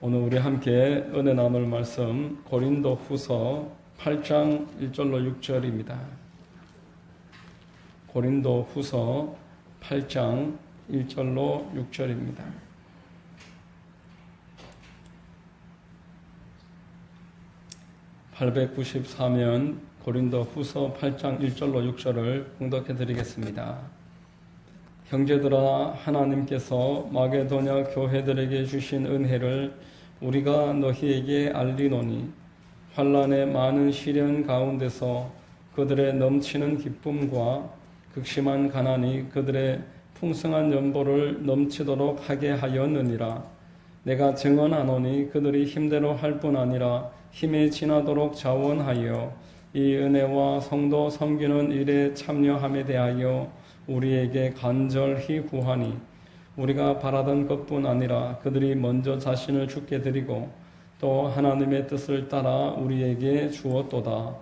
오늘 우리 함께 은혜 나눌 말씀 고린도 후서 8장 1절로 6절입니다. 고린도 후서 8장 1절로 6절입니다. (894면) 고린도 후서 8장 1절로 6절을 봉독해 드리겠습니다. 형제들아, 하나님께서 마게도냐 교회들에게 주신 은혜를 우리가 너희에게 알리노니, 환난의 많은 시련 가운데서 그들의 넘치는 기쁨과 극심한 가난이 그들의 풍성한 연보를 넘치도록 하게 하였느니라. 내가 증언하노니 그들이 힘대로 할 뿐 아니라 힘에 지나도록 자원하여 이 은혜와 성도 섬기는 일에 참여함에 대하여 우리에게 간절히 구하니, 우리가 바라던 것뿐 아니라 그들이 먼저 자신을 주께 드리고 또 하나님의 뜻을 따라 우리에게 주었도다.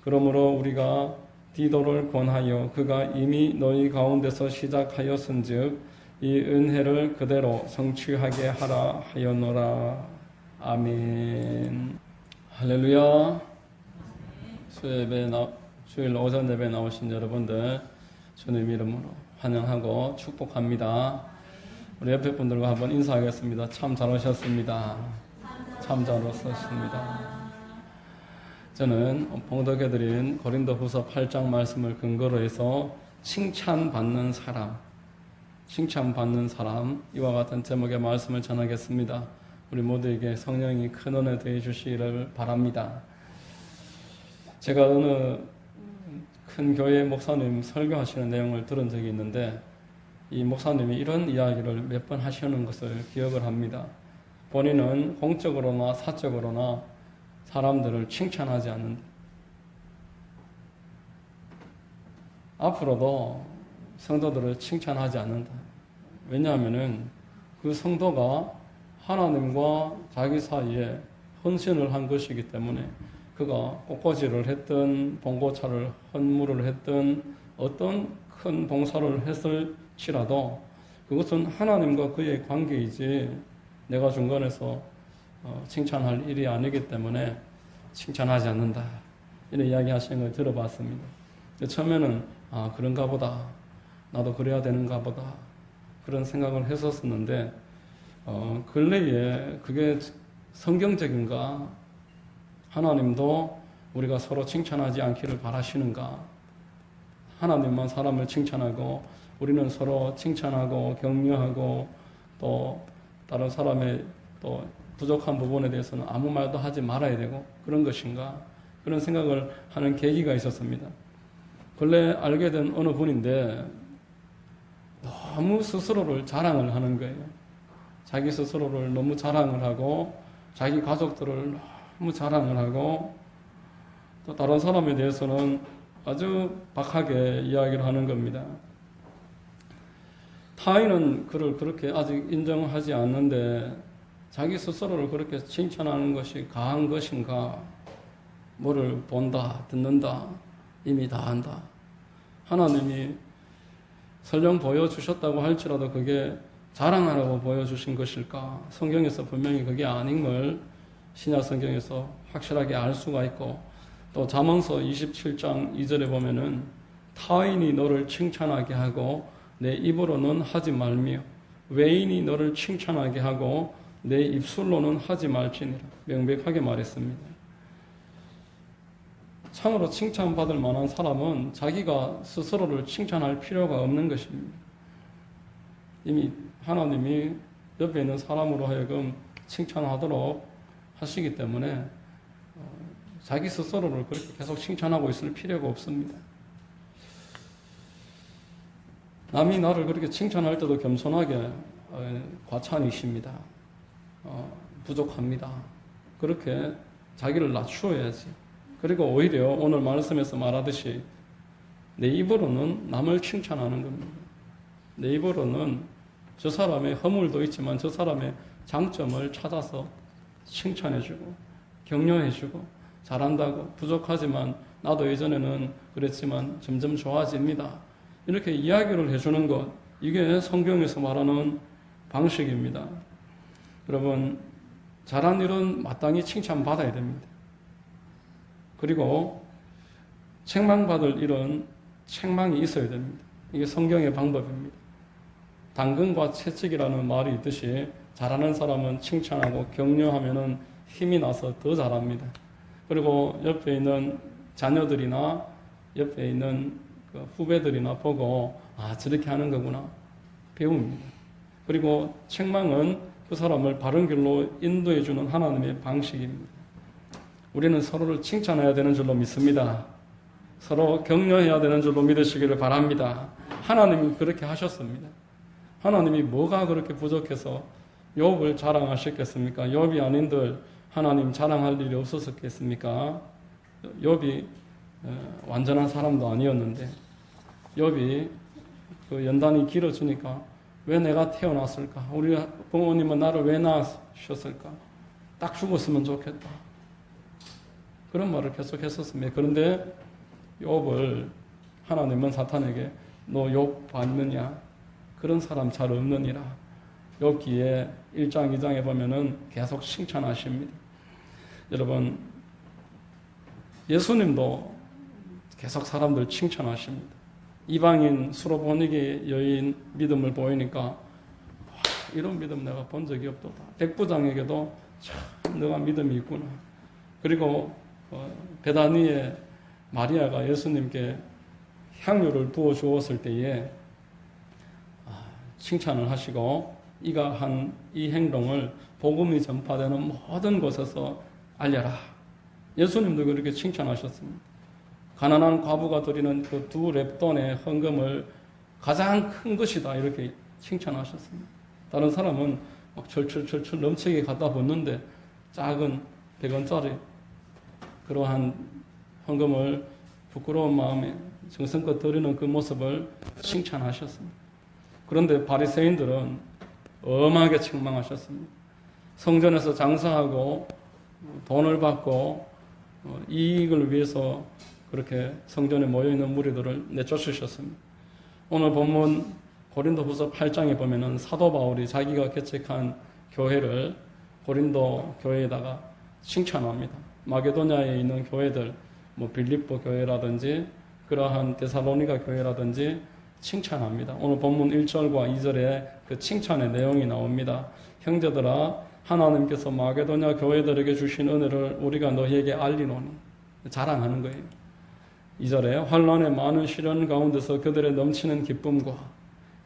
그러므로 우리가 디도를 권하여 그가 이미 너희 가운데서 시작하였은즉 이 은혜를 그대로 성취하게 하라 하였노라. 아멘. 할렐루야. 주일 오전 예배 나오신 여러분들 주님 이름으로 환영하고 축복합니다. 우리 옆에 분들과 한번 인사하겠습니다. 참 잘 오셨습니다. 참 잘 오셨습니다. 저는 봉독해드린 고린도 후서 8장 말씀을 근거로 해서 칭찬받는 사람, 이와 같은 제목의 말씀을 전하겠습니다. 우리 모두에게 성령이 큰 은혜 되어 주시기를 바랍니다. 제가 어느 큰 교회 목사님 설교하시는 내용을 들은 적이 있는데, 이 목사님이 이런 이야기를 몇 번 하시는 것을 기억을 합니다. 본인은 공적으로나 사적으로나 사람들을 칭찬하지 않는다. 앞으로도 성도들을 칭찬하지 않는다. 왜냐하면은 그 성도가 하나님과 자기 사이에 헌신을 한 것이기 때문에, 그가 꽃꽂이를 했든 봉고차를 헌물을 했든 어떤 큰 봉사를 했을지라도 그것은 하나님과 그의 관계이지 내가 중간에서 칭찬할 일이 아니기 때문에 칭찬하지 않는다, 이런 이야기 하시는 걸 들어봤습니다. 처음에는 그런가 보다, 나도 그래야 되는가 보다, 그런 생각을 했었는데 근래에 그게 성경적인가, 하나님도 우리가 서로 칭찬하지 않기를 바라시는가, 하나님만 사람을 칭찬하고 우리는 서로 칭찬하고 격려하고 또 다른 사람의 또 부족한 부분에 대해서는 아무 말도 하지 말아야 되고 그런 것인가, 그런 생각을 하는 계기가 있었습니다. 근래 알게 된 어느 분인데 너무 스스로를 자랑을 하는 거예요. 자기 스스로를 너무 자랑을 하고 자기 가족들을 너무 자랑을 하고 또 다른 사람에 대해서는 아주 박하게 이야기를 하는 겁니다. 타인은 그를 그렇게 아직 인정하지 않는데 자기 스스로를 그렇게 칭찬하는 것이 가한 것인가? 뭐를 본다, 듣는다, 이미 다 안다. 하나님이 설령 보여주셨다고 할지라도 그게 자랑하라고 보여주신 것일까? 성경에서 분명히 그게 아닌 걸 신약 성경에서 확실하게 알 수가 있고, 또 잠언서 27장 2절에 보면은 타인이 너를 칭찬하게 하고 내 입으로는 하지 말며 외인이 너를 칭찬하게 하고 내 입술로는 하지 말지니라, 명백하게 말했습니다. 참으로 칭찬받을 만한 사람은 자기가 스스로를 칭찬할 필요가 없는 것입니다. 이미 하나님이 옆에 있는 사람으로 하여금 칭찬하도록 하시기 때문에 자기 스스로를 그렇게 계속 칭찬하고 있을 필요가 없습니다. 남이 나를 그렇게 칭찬할 때도 겸손하게 과찬이십니다, 부족합니다, 그렇게 자기를 낮추어야지. 그리고 오히려 오늘 말씀에서 말하듯이 내 입으로는 남을 칭찬하는 겁니다. 내 입으로는 저 사람의 허물도 있지만 저 사람의 장점을 찾아서 칭찬해주고 격려해주고 잘한다고, 부족하지만 나도 예전에는 그랬지만 점점 좋아집니다, 이렇게 이야기를 해주는 것, 이게 성경에서 말하는 방식입니다. 여러분, 잘한 일은 마땅히 칭찬받아야 됩니다. 그리고 책망받을 일은 책망이 있어야 됩니다. 이게 성경의 방법입니다. 당근과 채찍이라는 말이 있듯이 잘하는 사람은 칭찬하고 격려하면 힘이 나서 더 잘합니다. 그리고 옆에 있는 자녀들이나 옆에 있는 그 후배들이나 보고 저렇게 하는 거구나 배웁니다. 그리고 책망은 그 사람을 바른 길로 인도해 주는 하나님의 방식입니다. 우리는 서로를 칭찬해야 되는 줄로 믿습니다. 서로 격려해야 되는 줄로 믿으시기를 바랍니다. 하나님이 그렇게 하셨습니다. 하나님이 뭐가 그렇게 부족해서 욥을 자랑하셨겠습니까? 욥이 아닌들 하나님 자랑할 일이 없었겠습니까? 욥이 완전한 사람도 아니었는데 욥이 그 연단이 길어지니까 왜 내가 태어났을까? 우리 부모님은 나를 왜 낳으셨을까? 딱 죽었으면 좋겠다. 그런 말을 계속 했었습니다. 그런데 욥을 하나님은 사탄에게 너 욥 봤느냐? 그런 사람 잘 없느니라. 욥기에 1장 2장에 보면은 계속 칭찬하십니다. 여러분, 예수님도 계속 사람들 칭찬하십니다. 이방인 수로보니게 여인 믿음을 보이니까 이런 믿음 내가 본 적이 없도다. 백부장에게도 참 너가 믿음이 있구나. 그리고 베다니에 마리아가 예수님께 향유를 부어 주었을 때에 칭찬을 하시고 이가 한 이 행동을 복음이 전파되는 모든 곳에서 알려라. 예수님도 그렇게 칭찬하셨습니다. 가난한 과부가 드리는 그 2렙돈의 헌금을 가장 큰 것이다 이렇게 칭찬하셨습니다. 다른 사람은 막 철철철철 넘치게 갖다 붓는데 작은 100원짜리 그러한 헌금을 부끄러운 마음에 정성껏 드리는 그 모습을 칭찬하셨습니다. 그런데 바리새인들은 엄하게 책망하셨습니다. 성전에서 장사하고 돈을 받고 이익을 위해서 그렇게 성전에 모여있는 무리들을 내쫓으셨습니다. 오늘 본문 고린도후서 8장에 보면은 사도 바울이 자기가 개척한 교회를 고린도 교회에다가 칭찬합니다. 마게도냐에 있는 교회들, 빌립보 교회라든지 그러한 데살로니가 교회라든지 칭찬합니다. 오늘 본문 1절과 2절에 그 칭찬의 내용이 나옵니다. 형제들아, 하나님께서 마게도냐 교회들에게 주신 은혜를 우리가 너희에게 알리노니. 자랑하는 거예요. 2절에 환난의 많은 시련 가운데서 그들의 넘치는 기쁨과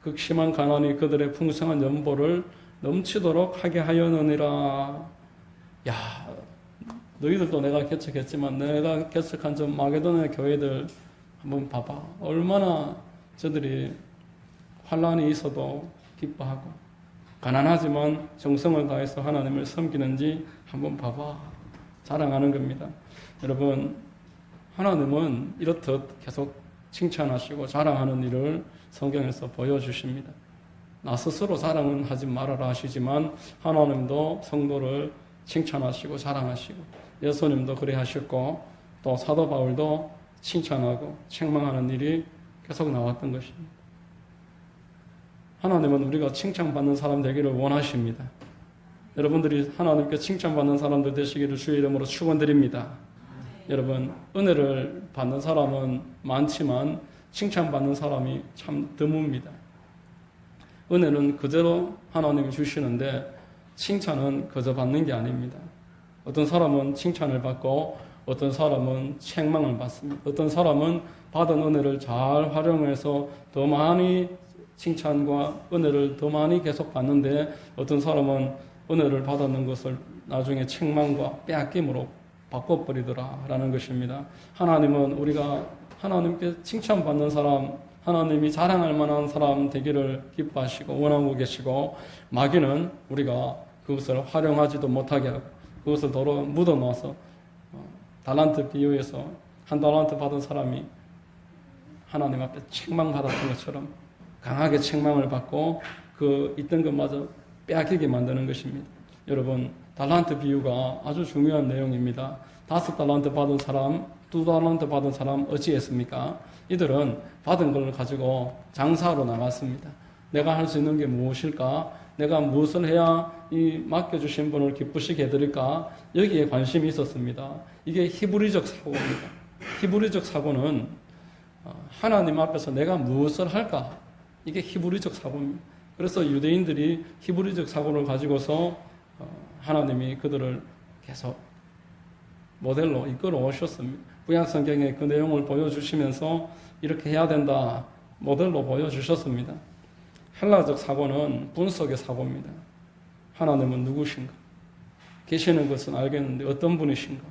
극심한 가난이 그들의 풍성한 연보를 넘치도록 하게 하였느니라. 야, 너희들도 내가 개척했지만 내가 개척한 저 마게도냐 교회들 한번 봐봐. 얼마나 저들이 환난이 있어도 기뻐하고 가난하지만 정성을 다해서 하나님을 섬기는지 한번 봐봐. 자랑하는 겁니다. 여러분, 하나님은 이렇듯 계속 칭찬하시고 자랑하는 일을 성경에서 보여주십니다. 나 스스로 자랑은 하지 말아라 하시지만 하나님도 성도를 칭찬하시고 자랑하시고 예수님도 그래 하셨고 또 사도 바울도 칭찬하고 책망하는 일이 계속 나왔던 것입니다. 하나님은 우리가 칭찬받는 사람 되기를 원하십니다. 여러분들이 하나님께 칭찬받는 사람들 되시기를 주의 이름으로 축원드립니다. 여러분, 은혜를 받는 사람은 많지만 칭찬받는 사람이 참 드뭅니다. 은혜는 그대로 하나님이 주시는데 칭찬은 그저 받는 게 아닙니다. 어떤 사람은 칭찬을 받고 어떤 사람은 책망을 받습니다. 어떤 사람은 받은 은혜를 잘 활용해서 더 많이 칭찬과 은혜를 더 많이 계속 받는데 어떤 사람은 은혜를 받았는 것을 나중에 책망과 빼앗김으로 바꿔버리더라라는 것입니다. 하나님은 우리가 하나님께 칭찬받는 사람, 하나님이 자랑할 만한 사람 되기를 기뻐하시고 원하고 계시고 마귀는 우리가 그것을 활용하지도 못하게 하고 그것을 도로 묻어놓아서 달란트 비유에서 한 달란트 받은 사람이 하나님 앞에 책망받았던 것처럼 강하게 책망을 받고 그 있던 것마저 빼앗기게 만드는 것입니다. 여러분, 달란트 비유가 아주 중요한 내용입니다. 5달란트 받은 사람, 2달란트 받은 사람 어찌했습니까? 이들은 받은 걸 가지고 장사하러 나갔습니다. 내가 할 수 있는 게 무엇일까? 내가 무엇을 해야 이 맡겨주신 분을 기쁘시게 해드릴까? 여기에 관심이 있었습니다. 이게 히브리적 사고입니다. 히브리적 사고는 하나님 앞에서 내가 무엇을 할까? 이게 히브리적 사고입니다. 그래서 유대인들이 히브리적 사고를 가지고서 하나님이 그들을 계속 모델로 이끌어 오셨습니다. 구약 성경에 그 내용을 보여주시면서 이렇게 해야 된다 모델로 보여주셨습니다. 헬라적 사고는 분석의 사고입니다. 하나님은 누구신가? 계시는 것은 알겠는데 어떤 분이신가?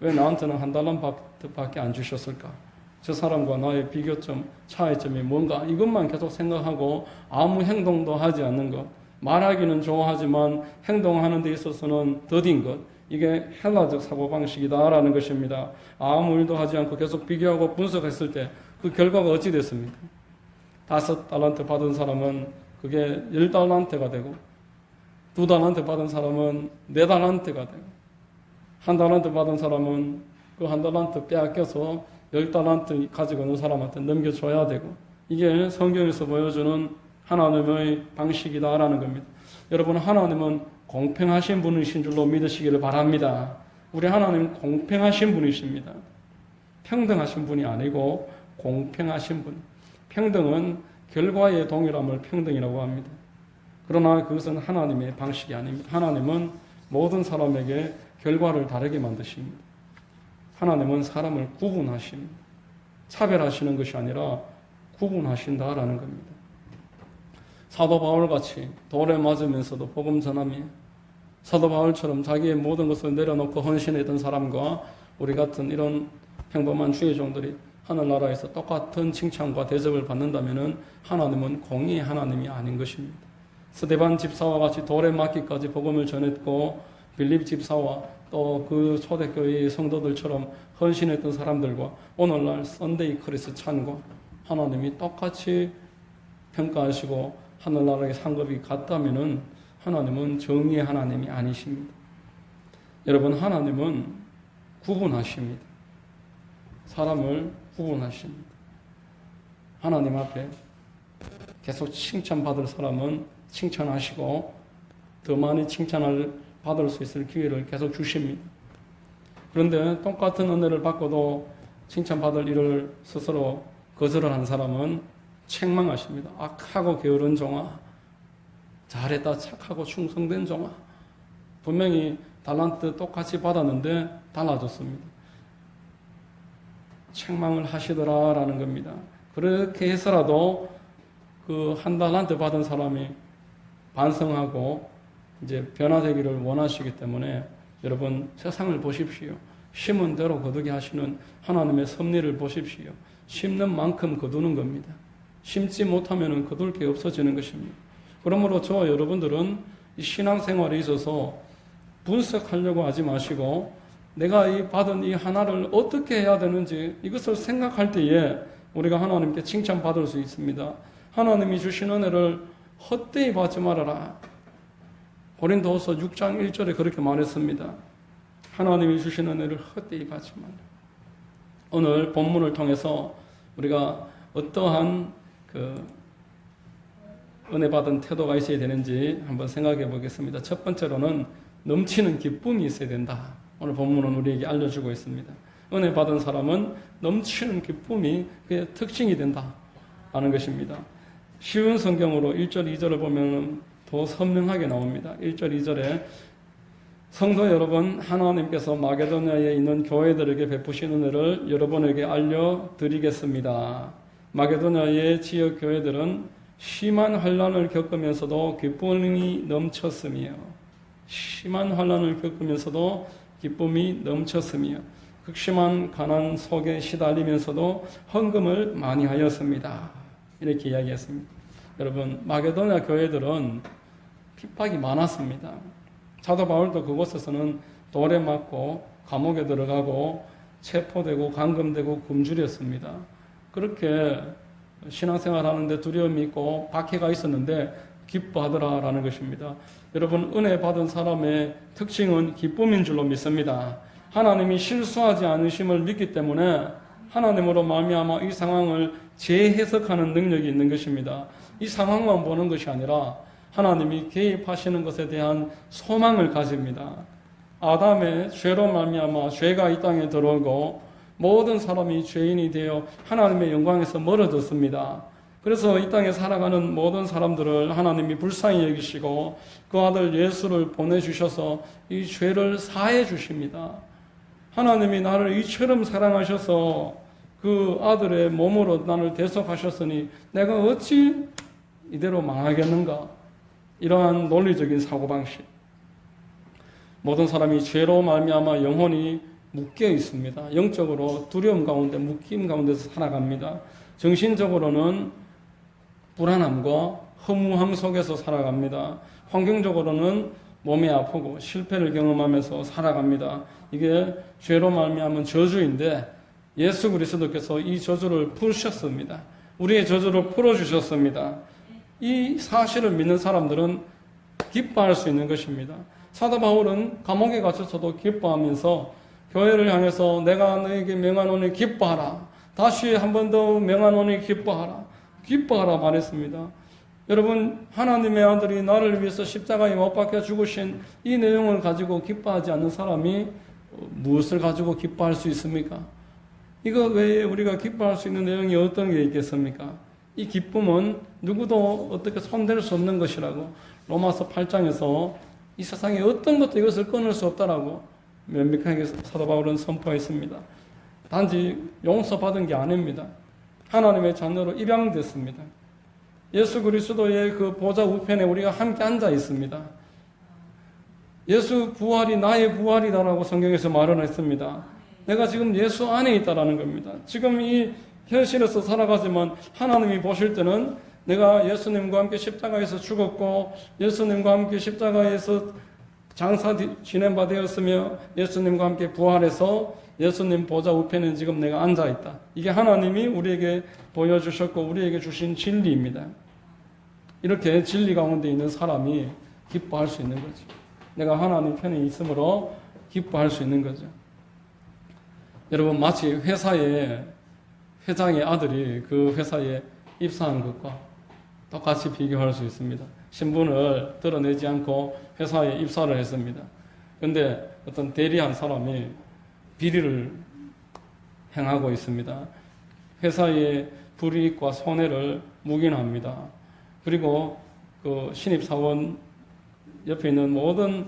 왜 나한테는 한 달란트밖에 안 주셨을까? 저 사람과 나의 비교점, 차이점이 뭔가? 이것만 계속 생각하고 아무 행동도 하지 않는 것. 말하기는 좋아하지만 행동하는 데 있어서는 더딘 것. 이게 헬라적 사고방식이다라는 것입니다. 아무 일도 하지 않고 계속 비교하고 분석했을 때 그 결과가 어찌 됐습니까? 5달란트 받은 사람은 그게 10달란트가 되고 2달란트 받은 사람은 4달란트가 되고 1달란트 받은 사람은 그 1달란트 빼앗겨서 10달란트 가지고 있는 사람한테 넘겨줘야 되고 이게 성경에서 보여주는 하나님의 방식이다라는 겁니다. 여러분 하나님은 공평하신 분이신 줄로 믿으시기를 바랍니다. 우리 하나님은 공평하신 분이십니다. 평등하신 분이 아니고 공평하신 분. 평등은 결과의 동일함을 평등이라고 합니다. 그러나 그것은 하나님의 방식이 아닙니다. 하나님은 모든 사람에게 결과를 다르게 만드십니다. 하나님은 사람을 구분하십니다. 차별하시는 것이 아니라 구분하신다라는 겁니다. 사도 바울같이 돌에 맞으면서도 복음 전함이 사도 바울처럼 자기의 모든 것을 내려놓고 헌신했던 사람과 우리 같은 이런 평범한 주의 종들이 하늘나라에서 똑같은 칭찬과 대접을 받는다면 하나님은 공의의 하나님이 아닌 것입니다. 스데반 집사와 같이 돌에 맞기까지 복음을 전했고 빌립 집사와 또 그 초대교회의 성도들처럼 헌신했던 사람들과 오늘날 썬데이 크리스찬과 하나님이 똑같이 평가하시고 하늘나라의 상급이 같다면 하나님은 정의의 하나님이 아니십니다. 여러분 하나님은 구분하십니다. 사람을 구분하십니다. 하나님 앞에 계속 칭찬받을 사람은 칭찬하시고 더 많이 칭찬을 받을 수 있을 기회를 계속 주십니다. 그런데 똑같은 은혜를 받고도 칭찬받을 일을 스스로 거절을 한 사람은 책망하십니다. 악하고 게으른 종아, 잘했다 착하고 충성된 종아. 분명히 달란트 똑같이 받았는데 달라졌습니다. 책망을 하시더라라는 겁니다. 그렇게 해서라도 그 1달란트 받은 사람이 반성하고 이제 변화되기를 원하시기 때문에 여러분 세상을 보십시오. 심은 대로 거두게 하시는 하나님의 섭리를 보십시오. 심는 만큼 거두는 겁니다. 심지 못하면 거둘 게 없어지는 것입니다. 그러므로 저와 여러분들은 이 신앙생활에 있어서 분석하려고 하지 마시고 내가 이 받은 이 하나를 어떻게 해야 되는지 이것을 생각할 때에 우리가 하나님께 칭찬받을 수 있습니다. 하나님이 주신 은혜를 헛되이 받지 말아라. 고린도후서 6장 1절에 그렇게 말했습니다. 하나님이 주신 은혜를 헛되이 받지 말라. 오늘 본문을 통해서 우리가 어떠한 은혜 받은 태도가 있어야 되는지 한번 생각해 보겠습니다. 첫 번째로는 넘치는 기쁨이 있어야 된다. 오늘 본문은 우리에게 알려주고 있습니다. 은혜 받은 사람은 넘치는 기쁨이 그의 특징이 된다 하는 것입니다. 쉬운 성경으로 1절, 2절을 보면 더 선명하게 나옵니다. 1절, 2절에 성도 여러분, 하나님께서 마게도냐에 있는 교회들에게 베푸신 은혜를 여러분에게 알려드리겠습니다. 마게도냐의 지역 교회들은 심한 환난을 겪으면서도 기쁨이 넘쳤으며 심한 환난을 겪으면서도 기쁨이 넘쳤으며 극심한 가난 속에 시달리면서도 헌금을 많이 하였습니다. 이렇게 이야기했습니다. 여러분 마게도냐 교회들은 핍박이 많았습니다. 사도 바울도 그곳에서는 돌에 맞고 감옥에 들어가고 체포되고 감금되고 굶주렸습니다. 그렇게 신앙생활 하는데 두려움이 있고 박해가 있었는데 기뻐하더라라는 것입니다. 여러분 은혜 받은 사람의 특징은 기쁨인 줄로 믿습니다. 하나님이 실수하지 않으심을 믿기 때문에 하나님으로 말미암아 이 상황을 재해석하는 능력이 있는 것입니다. 이 상황만 보는 것이 아니라 하나님이 개입하시는 것에 대한 소망을 가집니다. 아담의 죄로 말미암아 죄가 이 땅에 들어오고 모든 사람이 죄인이 되어 하나님의 영광에서 멀어졌습니다. 그래서 이 땅에 살아가는 모든 사람들을 하나님이 불쌍히 여기시고 그 아들 예수를 보내주셔서 이 죄를 사해 주십니다. 하나님이 나를 이처럼 사랑하셔서 그 아들의 몸으로 나를 대속하셨으니 내가 어찌 이대로 망하겠는가? 이러한 논리적인 사고방식. 모든 사람이 죄로 말미암아 영혼이 묶여 있습니다. 영적으로 두려움 가운데 묶임 가운데서 살아갑니다. 정신적으로는 불안함과 허무함 속에서 살아갑니다. 환경적으로는 몸이 아프고 실패를 경험하면서 살아갑니다. 이게 죄로 말미암은 저주인데 예수 그리스도께서 이 저주를 푸셨습니다. 우리의 저주를 풀어주셨습니다. 이 사실을 믿는 사람들은 기뻐할 수 있는 것입니다. 사도 바울은 감옥에 갇혀서도 기뻐하면서 교회를 향해서 내가 너에게 명하노니 기뻐하라. 다시 한 번 더 명하노니 기뻐하라. 기뻐하라 말했습니다. 여러분, 하나님의 아들이 나를 위해서 십자가에 못 박혀 죽으신 이 내용을 가지고 기뻐하지 않는 사람이 무엇을 가지고 기뻐할 수 있습니까? 이거 외에 우리가 기뻐할 수 있는 내용이 어떤 게 있겠습니까? 이 기쁨은 누구도 어떻게 손댈 수 없는 것이라고 로마서 8장에서 이 세상에 어떤 것도 이것을 끊을 수 없다라고 명백하게 사도 바울은 선포했습니다. 단지 용서받은 게 아닙니다. 하나님의 자녀로 입양됐습니다. 예수 그리스도의 그 보좌 우편에 우리가 함께 앉아 있습니다. 예수 부활이 나의 부활이다라고 성경에서 말을 했습니다. 내가 지금 예수 안에 있다라는 겁니다. 지금 이 현실에서 살아가지만 하나님이 보실 때는 내가 예수님과 함께 십자가에서 죽었고 예수님과 함께 십자가에서 장사 지낸 바 되었으며 예수님과 함께 부활해서 예수님 보좌 우편에 지금 내가 앉아있다. 이게 하나님이 우리에게 보여주셨고 우리에게 주신 진리입니다. 이렇게 진리 가운데 있는 사람이 기뻐할 수 있는 거죠. 내가 하나님 편에 있으므로 기뻐할 수 있는 거죠. 여러분, 마치 회사에 회장의 아들이 그 회사에 입사한 것과 똑같이 비교할 수 있습니다. 신분을 드러내지 않고 회사에 입사를 했습니다. 그런데 어떤 대리한 사람이 비리를 행하고 있습니다. 회사의 불이익과 손해를 묵인합니다. 그리고 그 신입사원 옆에 있는 모든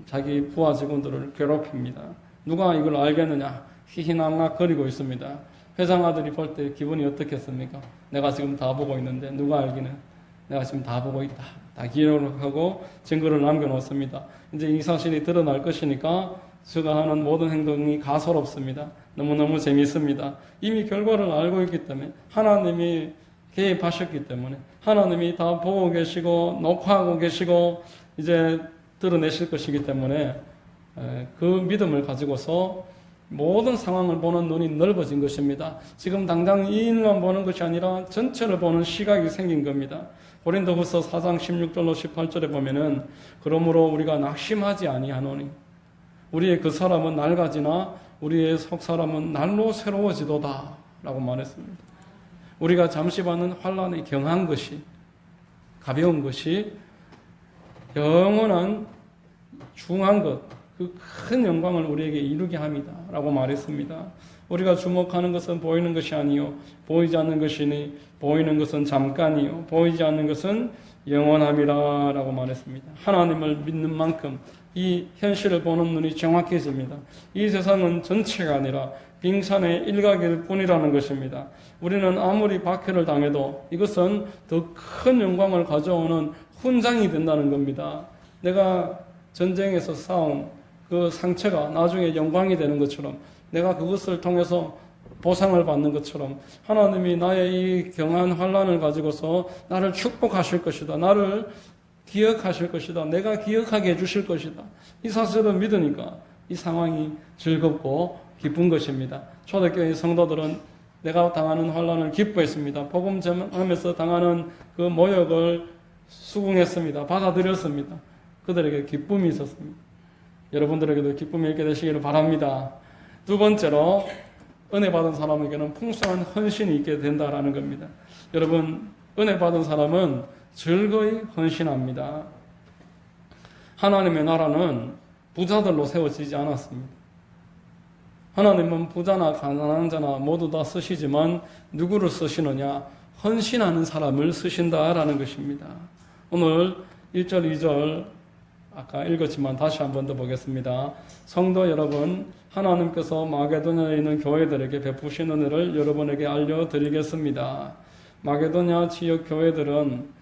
자기 부하 직원들을 괴롭힙니다. 누가 이걸 알겠느냐? 희희낙낙 거리고 있습니다. 회장 아들이 볼 때 기분이 어떻겠습니까? 내가 지금 다 보고 있는데 누가 알기는 내가 지금 다 보고 있다. 다 기록하고 증거를 남겨놓습니다. 이제 이 사실이 드러날 것이니까 저가 하는 모든 행동이 가소롭습니다. 너무너무 재미있습니다. 이미 결과를 알고 있기 때문에 하나님이 개입하셨기 때문에 하나님이 다 보고 계시고 녹화하고 계시고 이제 드러내실 것이기 때문에 그 믿음을 가지고서 모든 상황을 보는 눈이 넓어진 것입니다. 지금 당장 이 일만 보는 것이 아니라 전체를 보는 시각이 생긴 겁니다. 고린도후서 4장 16절로 18절에 보면은 그러므로 우리가 낙심하지 아니하노니 우리의 그 사람은 낡아지나 우리의 속 사람은 날로 새로워지도다 라고 말했습니다. 우리가 잠시 받는 환난에 경한 것이 가벼운 것이 영원한 중한 것, 그 큰 영광을 우리에게 이루게 합니다 라고 말했습니다. 우리가 주목하는 것은 보이는 것이 아니요 보이지 않는 것이니 보이는 것은 잠깐이요 보이지 않는 것은 영원함이라 라고 말했습니다. 하나님을 믿는 만큼 이 현실을 보는 눈이 정확해집니다. 이 세상은 전체가 아니라 빙산의 일각일 뿐이라는 것입니다. 우리는 아무리 박해를 당해도 이것은 더 큰 영광을 가져오는 훈장이 된다는 겁니다. 내가 전쟁에서 쌓은 그 상처가 나중에 영광이 되는 것처럼 내가 그것을 통해서 보상을 받는 것처럼 하나님이 나의 이 경한 환난을 가지고서 나를 축복하실 것이다. 나를 기억하실 것이다. 내가 기억하게 해주실 것이다. 이 사실을 믿으니까 이 상황이 즐겁고 기쁜 것입니다. 초대교회 성도들은 내가 당하는 환난을 기뻐했습니다. 복음 전하면서 당하는 그 모욕을 수긍했습니다. 받아들였습니다. 그들에게 기쁨이 있었습니다. 여러분들에게도 기쁨이 있게 되시기를 바랍니다. 두 번째로 은혜 받은 사람에게는 풍성한 헌신이 있게 된다라는 겁니다. 여러분, 은혜 받은 사람은 즐거이 헌신합니다. 하나님의 나라는 부자들로 세워지지 않았습니다. 하나님은 부자나 가난한 자나 모두 다 쓰시지만 누구를 쓰시느냐? 헌신하는 사람을 쓰신다라는 것입니다. 오늘 1절, 2절 아까 읽었지만 다시 한 번 더 보겠습니다. 성도 여러분, 하나님께서 마게도냐에 있는 교회들에게 베푸신 은혜를 여러분에게 알려드리겠습니다. 마게도냐 지역 교회들은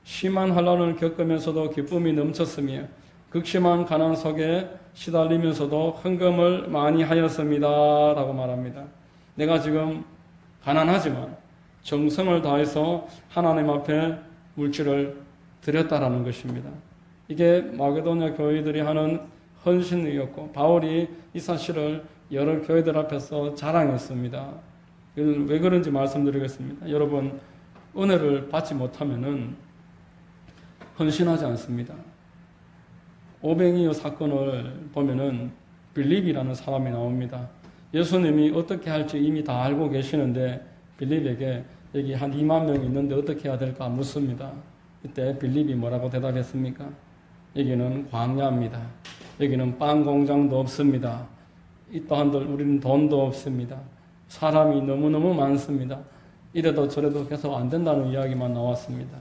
심한 환난을 겪으면서도 기쁨이 넘쳤으며 극심한 가난 속에 시달리면서도 헌금을 많이 하였습니다. 라고 말합니다. 내가 지금 가난하지만 정성을 다해서 하나님 앞에 물질을 드렸다라는 것입니다. 이게 마게도냐 교회들이 하는 헌신이었고 바울이 이 사실을 여러 교회들 앞에서 자랑했습니다. 왜 그런지 말씀드리겠습니다. 여러분, 은혜를 받지 못하면은 헌신하지 않습니다. 오병이어 사건을 보면은 빌립이라는 사람이 나옵니다. 예수님이 어떻게 할지 이미 다 알고 계시는데 빌립에게 여기 한 2만 명이 있는데 어떻게 해야 될까 묻습니다. 이때 빌립이 뭐라고 대답했습니까? 여기는 광야입니다. 여기는 빵 공장도 없습니다. 이떠한들 우리는 돈도 없습니다. 사람이 너무너무 많습니다. 이래도 저래도 계속 안 된다는 이야기만 나왔습니다.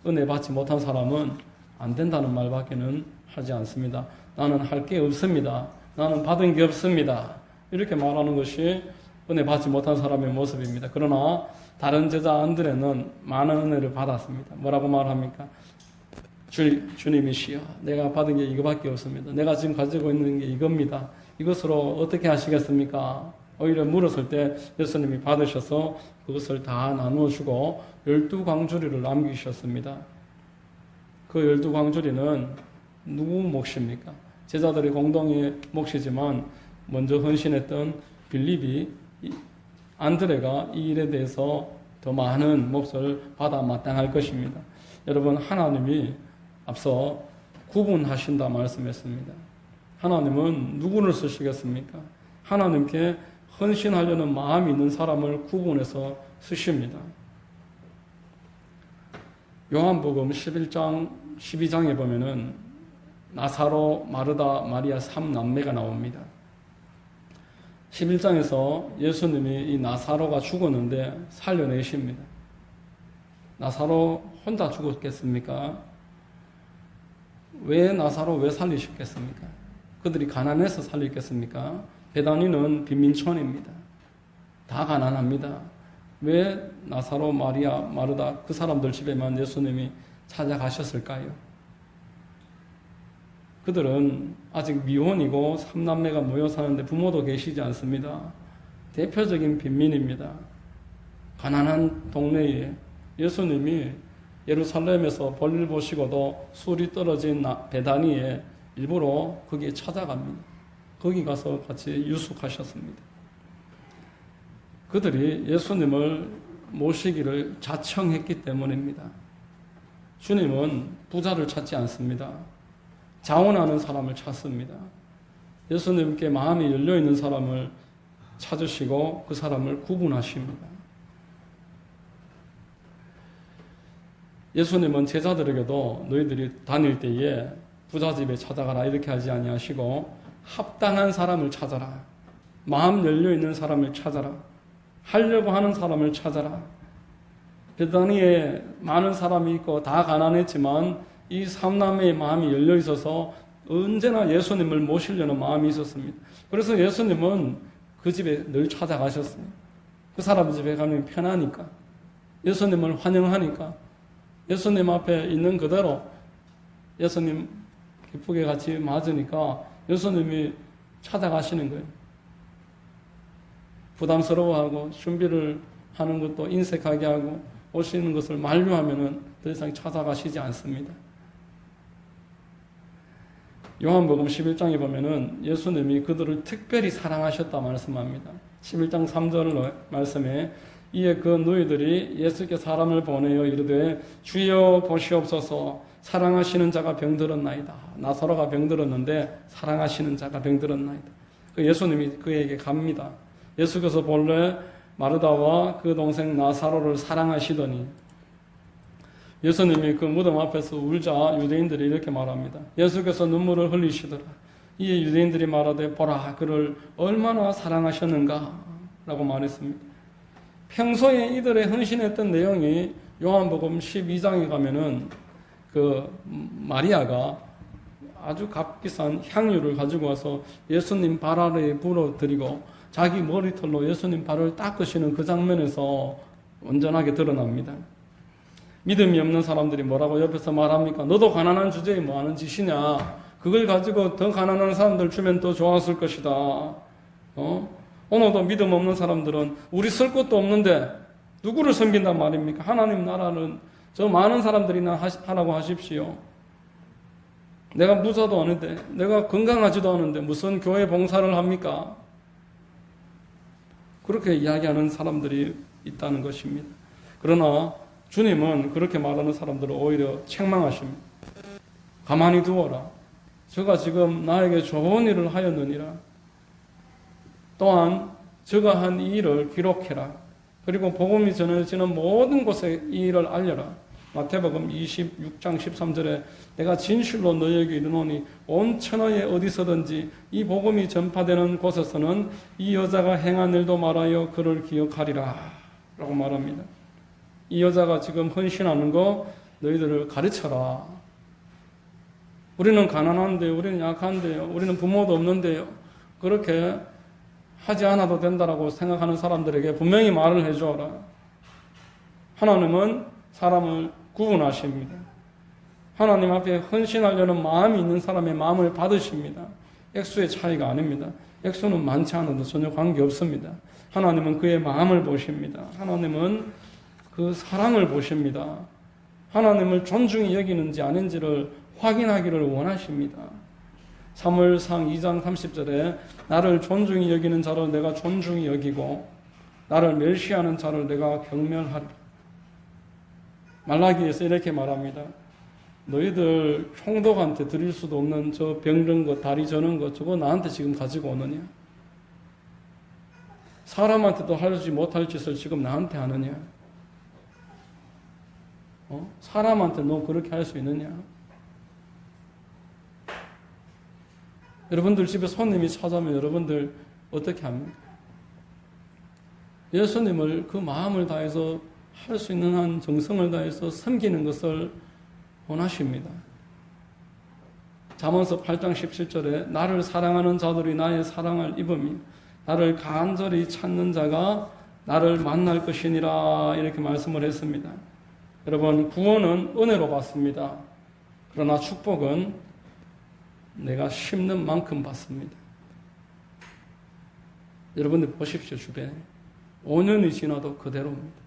은혜 받지 못한 사람은 안 된다는 말밖에는 하지 않습니다. 나는 할 게 없습니다. 나는 받은 게 없습니다. 이렇게 말하는 것이 은혜 받지 못한 사람의 모습입니다. 그러나 다른 제자 안드레는 많은 은혜를 받았습니다. 뭐라고 말합니까? 주님이시여, 내가 받은 게 이거밖에 없습니다. 내가 지금 가지고 있는 게 이겁니다. 이것으로 어떻게 하시겠습니까? 오히려 물었을 때 예수님이 받으셔서 그것을 다 나누어주고 12광주리를 남기셨습니다. 그 12광주리는 누구 몫입니까? 제자들의 공동의 몫이지만 먼저 헌신했던 빌립이 안드레가 이 일에 대해서 더 많은 몫을 받아 마땅할 것입니다. 여러분, 하나님이 앞서 구분하신다 말씀했습니다. 하나님은 누구를 쓰시겠습니까? 하나님께 헌신하려는 마음이 있는 사람을 구분해서 쓰십니다. 요한복음 11장, 12장에 보면은 나사로, 마르다, 마리아 3남매가 나옵니다. 11장에서 예수님이 이 나사로가 죽었는데 살려내십니다. 나사로 혼자 죽었겠습니까? 왜 나사로 왜 살리셨겠습니까? 그들이 가난해서 살리겠습니까? 베다니는 빈민촌입니다. 다 가난합니다. 왜 나사로, 마리아, 마르다 그 사람들 집에만 예수님이 찾아가셨을까요? 그들은 아직 미혼이고 3남매가 모여 사는데 부모도 계시지 않습니다. 대표적인 빈민입니다. 가난한 동네에 예수님이 예루살렘에서 볼일 보시고도 술이 떨어진 베다니에 일부러 거기에 찾아갑니다. 거기 가서 같이 유숙하셨습니다. 그들이 예수님을 모시기를 자청했기 때문입니다. 주님은 부자를 찾지 않습니다. 자원하는 사람을 찾습니다. 예수님께 마음이 열려있는 사람을 찾으시고 그 사람을 구분하십니다. 예수님은 제자들에게도 너희들이 다닐 때에 부자집에 찾아가라 이렇게 하지 아니하시고 합당한 사람을 찾아라. 마음 열려있는 사람을 찾아라. 하려고 하는 사람을 찾아라. 베다니에 많은 사람이 있고 다 가난했지만 이 삼남매의 마음이 열려있어서 언제나 예수님을 모시려는 마음이 있었습니다. 그래서 예수님은 그 집에 늘 찾아가셨어요. 그 사람 집에 가면 편하니까. 예수님을 환영하니까. 예수님 앞에 있는 그대로 예수님 기쁘게 같이 맞으니까 예수님이 찾아가시는 거예요. 부담스러워하고 준비를 하는 것도 인색하게 하고 오시는 것을 만류하면은 더 이상 찾아가시지 않습니다. 요한복음 11장에 보면은 예수님이 그들을 특별히 사랑하셨다 말씀합니다. 11장 3절 말씀에 이에 그 너희들이 예수께 사람을 보내어 이르되 주여 보시옵소서 사랑하시는 자가 병들었나이다. 나사로가 병들었는데 사랑하시는 자가 병들었나이다. 그 예수님이 그에게 갑니다. 예수께서 본래 마르다와 그 동생 나사로를 사랑하시더니 예수님이 그 무덤 앞에서 울자 유대인들이 이렇게 말합니다. 예수께서 눈물을 흘리시더라. 이에 유대인들이 말하되 보라 그를 얼마나 사랑하셨는가 라고 말했습니다. 평소에 이들의 헌신했던 내용이 요한복음 12장에 가면은 그 마리아가 아주 값비싼 향유를 가지고 와서 예수님 발 아래에 불어드리고 자기 머리털로 예수님 발을 닦으시는 그 장면에서 온전하게 드러납니다. 믿음이 없는 사람들이 뭐라고 옆에서 말합니까? 너도 가난한 주제에 뭐 하는 짓이냐? 그걸 가지고 더 가난한 사람들 주면 더 좋았을 것이다. 오늘도 믿음 없는 사람들은 우리 쓸 것도 없는데 누구를 섬긴단 말입니까? 하나님 나라는 저 많은 사람들이나 하라고 하십시오. 내가 무사도 않은데, 내가 건강하지도 않은데 무슨 교회 봉사를 합니까? 그렇게 이야기하는 사람들이 있다는 것입니다. 그러나 주님은 그렇게 말하는 사람들을 오히려 책망하십니다. 가만히 두어라. 저가 지금 나에게 좋은 일을 하였느니라. 또한 저가 한 이 일을 기록해라. 그리고 복음이 전해지는 모든 곳에 이 일을 알려라. 마태복음 26장 13절에 내가 진실로 너희에게 이르노니 온 천하에 어디서든지 이 복음이 전파되는 곳에서는 이 여자가 행한 일도 말하여 그를 기억하리라 라고 말합니다. 이 여자가 지금 헌신하는 거 너희들을 가르쳐라. 우리는 가난한데요, 우리는 약한데요, 우리는 부모도 없는데요, 그렇게 하지 않아도 된다라고 생각하는 사람들에게 분명히 말을 해줘라. 하나님은 사람을 구분하십니다. 하나님 앞에 헌신하려는 마음이 있는 사람의 마음을 받으십니다. 액수의 차이가 아닙니다. 액수는 많지 않아도 전혀 관계없습니다. 하나님은 그의 마음을 보십니다. 하나님은 그 사랑을 보십니다. 하나님을 존중히 여기는지 아닌지를 확인하기를 원하십니다. 사무엘상 2장 30절에 나를 존중히 여기는 자를 내가 존중히 여기고 나를 멸시하는 자를 내가 경멸하리라. 말라기에서 이렇게 말합니다. 너희들 총독한테 드릴 수도 없는 저 병든 것, 다리 저는 것, 저거 나한테 지금 가지고 오느냐? 사람한테도 하지 못할 짓을 지금 나한테 하느냐? 사람한테 너 그렇게 할 수 있느냐? 여러분들 집에 손님이 찾아오면 여러분들 어떻게 합니까? 예수님을 그 마음을 다해서 할 수 있는 한 정성을 다해서 섬기는 것을 원하십니다. 잠언서 8장 17절에 나를 사랑하는 자들이 나의 사랑을 입으며 나를 간절히 찾는 자가 나를 만날 것이니라 이렇게 말씀을 했습니다. 여러분, 구원은 은혜로 받습니다. 그러나 축복은 내가 심는 만큼 받습니다. 여러분들 보십시오. 주변에 5년이 지나도 그대로입니다.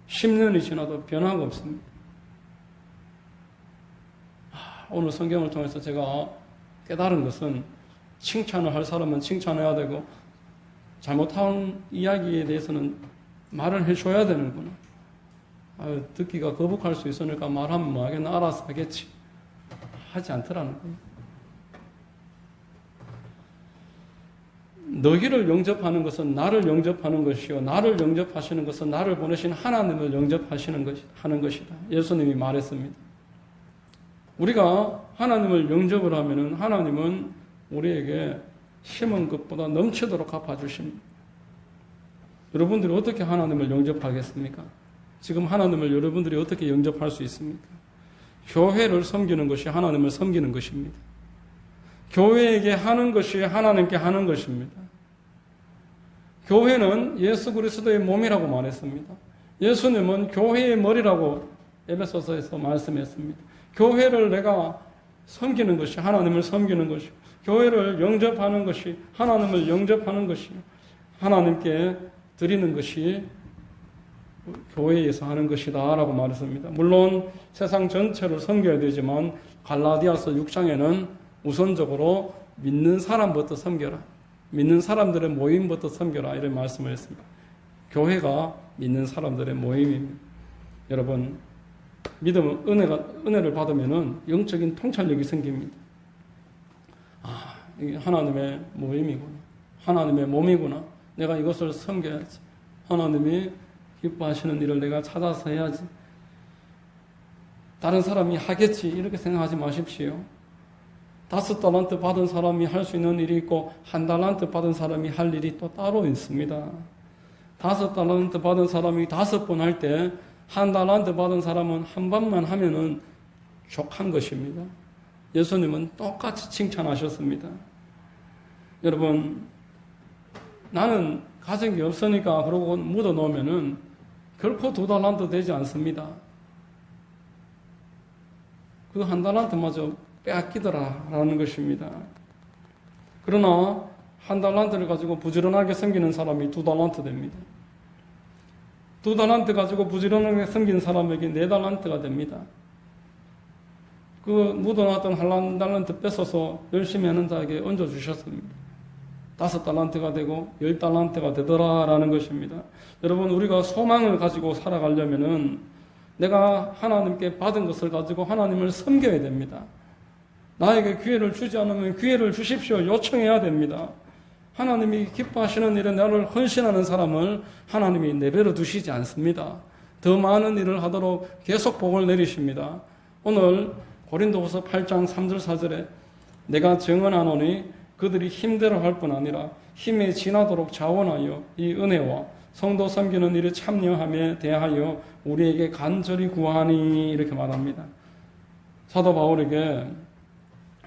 10년이 지나도 변화가 없습니다. 오늘 성경을 통해서 제가 깨달은 것은 칭찬을 할 사람은 칭찬해야 되고 잘못한 이야기에 대해서는 말을 해줘야 되는구나. 듣기가 거북할 수 있으니까 말하면 뭐 하겠나, 알아서 하겠지. 하지 않더라는 거예요. 너희를 영접하는 것은 나를 영접하는 것이요 나를 영접하시는 것은 나를 보내신 하나님을 영접하시는 하는 것이다. 예수님이 말했습니다. 우리가 하나님을 영접을 하면은 하나님은 우리에게 심은 것보다 넘치도록 갚아주십니다. 여러분들이 어떻게 하나님을 영접하겠습니까? 지금 하나님을 여러분들이 어떻게 영접할 수 있습니까? 교회를 섬기는 것이 하나님을 섬기는 것입니다. 교회에게 하는 것이 하나님께 하는 것입니다. 교회는 예수 그리스도의 몸이라고 말했습니다. 예수님은 교회의 머리라고 에베소서에서 말씀했습니다. 교회를 내가 섬기는 것이 하나님을 섬기는 것이, 교회를 영접하는 것이 하나님을 영접하는 것이, 하나님께 드리는 것이 교회에서 하는 것이다 라고 말했습니다. 물론 세상 전체를 섬겨야 되지만 갈라디아서 6장에는 우선적으로 믿는 사람부터 섬겨라. 믿는 사람들의 모임부터 섬겨라. 이런 말씀을 했습니다. 교회가 믿는 사람들의 모임입니다. 여러분, 믿음은 은혜를 받으면은 영적인 통찰력이 생깁니다. 이게 하나님의 모임이구나. 하나님의 몸이구나. 내가 이것을 섬겨야지. 하나님이 기뻐하시는 일을 내가 찾아서 해야지. 다른 사람이 하겠지 이렇게 생각하지 마십시오. 5달란트 받은 사람이 할 수 있는 일이 있고 1달란트 받은 사람이 할 일이 또 따로 있습니다. 5달란트 받은 사람이 5번 할 때 1달란트 받은 사람은 한 번만 하면은 족한 것입니다. 예수님은 똑같이 칭찬하셨습니다. 여러분, 나는 가진 게 없으니까 그러고 묻어 놓으면은 결코 2달란트 되지 않습니다. 그 1달란트마저 빼앗기더라라는 것입니다. 그러나 1달란트를 가지고 부지런하게 섬기는 사람이 2달란트 됩니다. 2달란트 가지고 부지런하게 섬기는 사람에게 4달란트가 됩니다. 그 묻어놨던 1달란트 뺏어서 열심히 하는 자에게 얹어주셨습니다. 5달란트가 되고 10달란트가 되더라라는 것입니다. 여러분, 우리가 소망을 가지고 살아가려면은 내가 하나님께 받은 것을 가지고 하나님을 섬겨야 됩니다. 나에게 기회를 주지 않으면 기회를 주십시오. 요청해야 됩니다. 하나님이 기뻐하시는 일에 나를 헌신하는 사람을 하나님이 내버려 두시지 않습니다. 더 많은 일을 하도록 계속 복을 내리십니다. 오늘 고린도후서 8장 3절 4절에 내가 증언하노니 그들이 힘대로 할 뿐 아니라 힘에 지나도록 자원하여 이 은혜와 성도 섬기는 일에 참여함에 대하여 우리에게 간절히 구하니 이렇게 말합니다. 사도 바울에게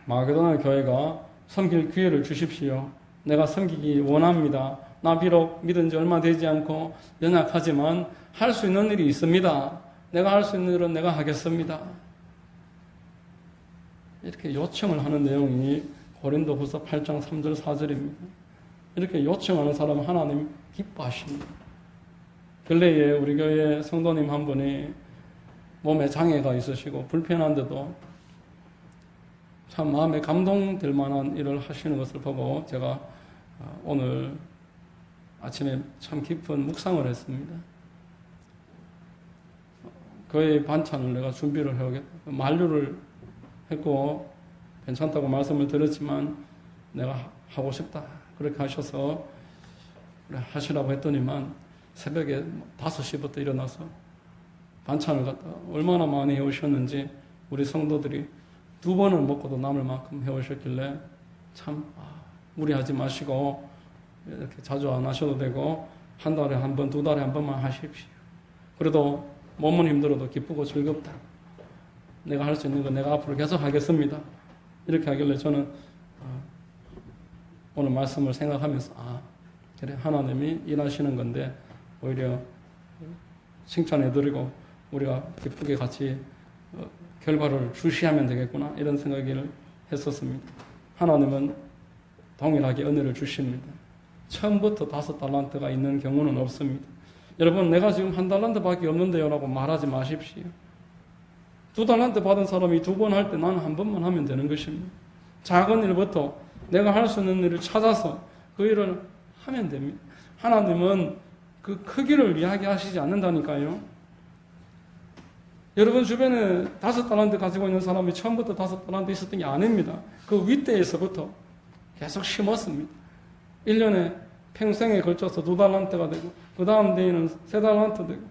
마게도나 교회가 섬길 기회를 주십시오. 내가 섬기기 원합니다. 나 비록 믿은 지 얼마 되지 않고 연약하지만 할 수 있는 일이 있습니다. 내가 할 수 있는 일은 내가 하겠습니다. 이렇게 요청을 하는 내용이 고린도후서 8장 3절 4절입니다. 이렇게 요청하는 사람은 하나님 기뻐하십니다. 근래에 우리 교회 성도님 한 분이 몸에 장애가 있으시고 불편한데도 참 마음에 감동될 만한 일을 하시는 것을 보고 제가 오늘 아침에 참 깊은 묵상을 했습니다. 그의 반찬을 내가 준비를 해오겠다. 만류를 했고 괜찮다고 말씀을 드렸지만 내가 하고 싶다 그렇게 하셔서 그래 하시라고 했더니만 새벽에 5시부터 일어나서 반찬을 갖다 얼마나 많이 해오셨는지 우리 성도들이 2번을 먹고도 남을 만큼 해오셨길래 참 무리하지 마시고 이렇게 자주 안 하셔도 되고 한 달에 한 번, 2달에 한 번만 하십시오. 그래도 몸은 힘들어도 기쁘고 즐겁다. 내가 할 수 있는 건 내가 앞으로 계속 하겠습니다. 이렇게 하길래 저는 오늘 말씀을 생각하면서 그래 하나님이 일하시는 건데 오히려 칭찬해드리고 우리가 기쁘게 같이 결과를 주시하면 되겠구나 이런 생각을 했었습니다. 하나님은 동일하게 은혜를 주십니다. 처음부터 5달란트가 있는 경우는 없습니다. 여러분 내가 지금 1달란트 밖에 없는데요 라고 말하지 마십시오. 2달란트 받은 사람이 2번 할 때 나는 한 번만 하면 되는 것입니다. 작은 일부터 내가 할 수 있는 일을 찾아서 그 일을 하면 됩니다. 하나님은 그 크기를 이야기하시지 않는다니까요. 여러분 주변에 5달란트 가지고 있는 사람이 처음부터 5달란트 있었던 게 아닙니다. 그 윗대에서부터 계속 심었습니다. 1년에 평생에 걸쳐서 2달란트가 되고 그 다음 대에는 3달란트 되고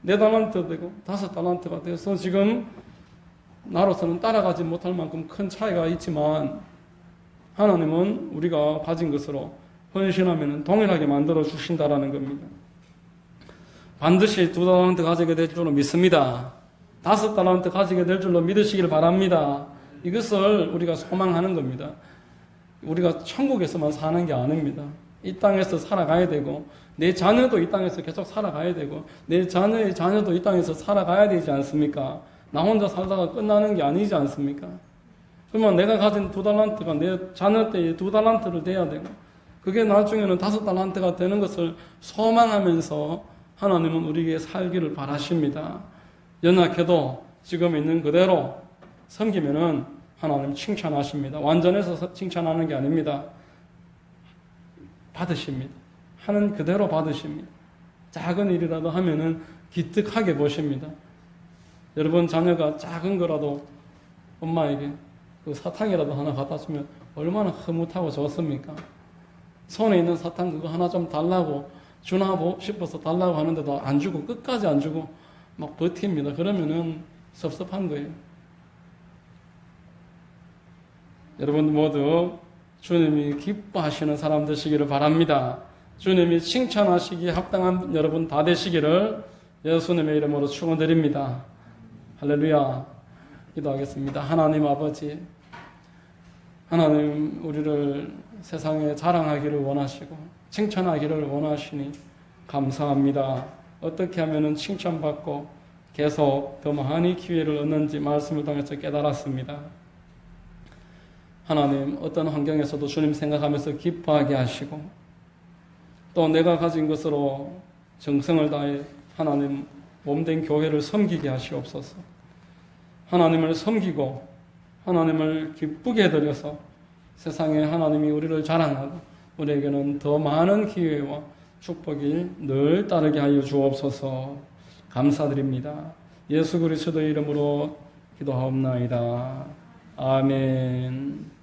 4달란트 되고 5달란트가 돼서 지금 나로서는 따라가지 못할 만큼 큰 차이가 있지만 하나님은 우리가 가진 것으로 헌신하면 동일하게 만들어 주신다라는 겁니다. 반드시 2달란트 가지게 될 줄로 믿습니다. 5달란트 가지게 될 줄로 믿으시길 바랍니다. 이것을 우리가 소망하는 겁니다. 우리가 천국에서만 사는 게 아닙니다. 이 땅에서 살아가야 되고 내 자녀도 이 땅에서 계속 살아가야 되고 내 자녀의 자녀도 이 땅에서 살아가야 되지 않습니까? 나 혼자 살다가 끝나는 게 아니지 않습니까? 그러면 내가 가진 2달란트가 내 자녀 때에 2달란트를 돼야 되고 그게 나중에는 5달란트가 되는 것을 소망하면서 하나님은 우리에게 살기를 바라십니다. 연약해도 지금 있는 그대로 섬기면은 하나님 칭찬하십니다. 완전해서 칭찬하는 게 아닙니다. 받으십니다. 하는 그대로 받으십니다. 작은 일이라도 하면은 기특하게 보십니다. 여러분 자녀가 작은 거라도 엄마에게 그 사탕이라도 하나 갖다 주면 얼마나 흐뭇하고 좋습니까? 손에 있는 사탕 그거 하나 좀 달라고 주나 싶어서 달라고 하는데도 안 주고 끝까지 안 주고 막 버팁니다. 그러면은 섭섭한 거예요. 여러분 모두 주님이 기뻐하시는 사람 되시기를 바랍니다. 주님이 칭찬하시기에 합당한 여러분 다 되시기를 예수님의 이름으로 축원드립니다. 할렐루야. 기도하겠습니다. 하나님 아버지, 하나님 우리를 세상에 자랑하기를 원하시고 칭찬하기를 원하시니 감사합니다. 어떻게 하면 칭찬받고 계속 더 많이 기회를 얻는지 말씀을 통해서 깨달았습니다. 하나님 어떤 환경에서도 주님 생각하면서 기뻐하게 하시고 또 내가 가진 것으로 정성을 다해 하나님 몸된 교회를 섬기게 하시옵소서. 하나님을 섬기고 하나님을 기쁘게 해드려서 세상에 하나님이 우리를 자랑하고 우리에게는 더 많은 기회와 축복이 늘 따르게 하여 주옵소서. 감사드립니다. 예수 그리스도의 이름으로 기도하옵나이다. 아멘.